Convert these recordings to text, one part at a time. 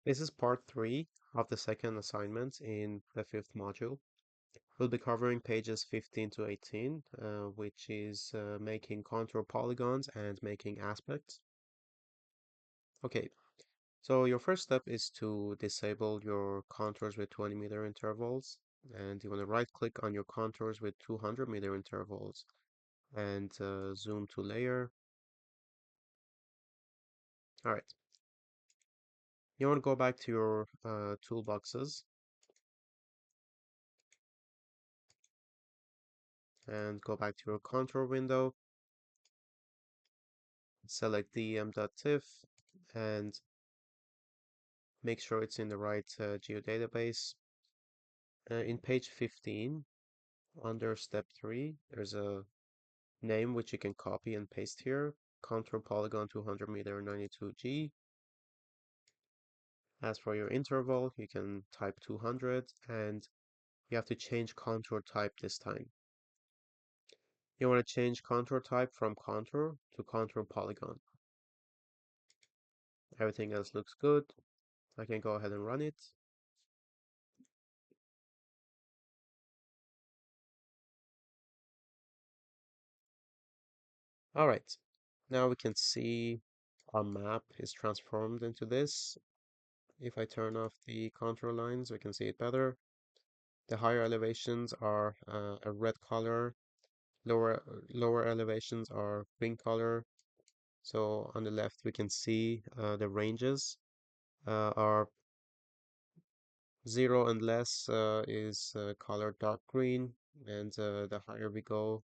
This is part 3 of the second assignment in the fifth module. We'll be covering pages 15 to 18, which is making contour polygons and making aspects. Okay, so your first step is to disable your contours with 20-meter intervals, and you want to right click on your contours with 200-meter intervals and zoom to layer. All right, you want to go back to your toolboxes and go back to your contour window. Select dem.tif and make sure it's in the right geodatabase. In page 15, under step 3, there's a name which you can copy and paste here. Contour polygon 200 meter 92G. As for your interval, you can type 200 and you have to change contour type this time. You want to change contour type from contour to contour polygon. Everything else looks good. I can go ahead and run it. All right, now we can see our map is transformed into this. If I turn off the contour lines, we can see it better. The higher elevations are a red color, lower elevations are green color. So on the left, we can see the ranges are 0 and less is colored dark green, and the higher we go,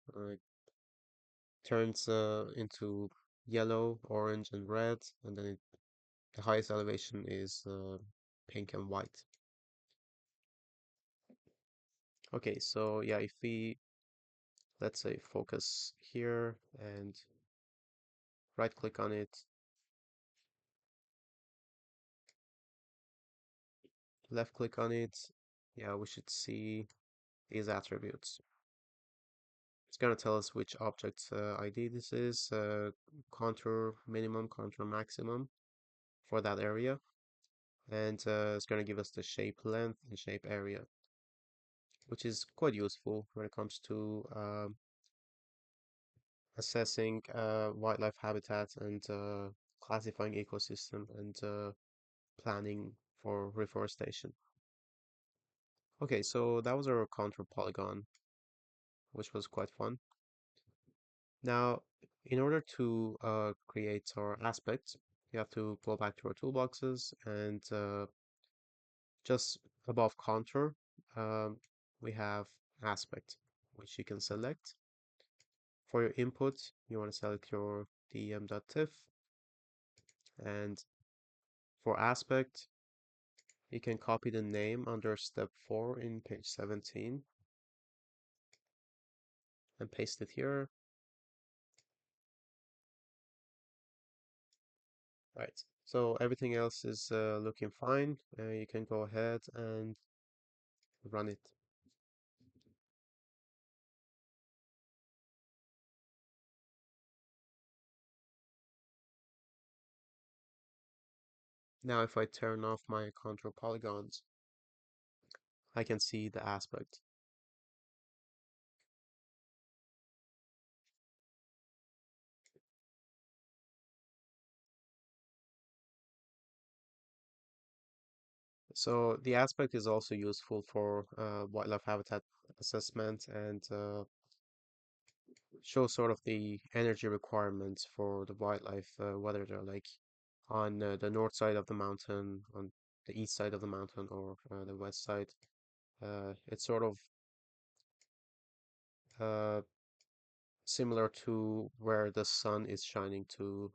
turns into yellow, orange, and red, and then the highest elevation is pink and white. Okay, so yeah, if we, let's say, focus here and right click on it, left click on it, yeah, we should see these attributes. It's going to tell us which object ID this is, contour minimum, contour maximum for that area. And it's going to give us the shape length and shape area, which is quite useful when it comes to assessing wildlife habitats and classifying ecosystem and planning for reforestation. Okay, so that was our contour polygon, which was quite fun. Now, in order to create our aspects, you have to go back to our toolboxes and just above contour, um, we have aspect, which you can select. For your input, you want to select your dem.tif, and for aspect, you can copy the name under step 4 in page 17 and paste it here. Right. So everything else is looking fine. You can go ahead and run it. Now, if I turn off my contour polygons, I can see the aspect. So the aspect is also useful for wildlife habitat assessment and show sort of the energy requirements for the wildlife, whether they're like on the north side of the mountain, on the east side of the mountain, or the west side. It's sort of uh, similar to where the sun is shining to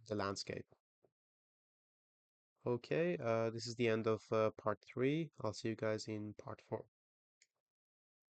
the landscape. Okay, this is the end of part 3. I'll see you guys in part 4.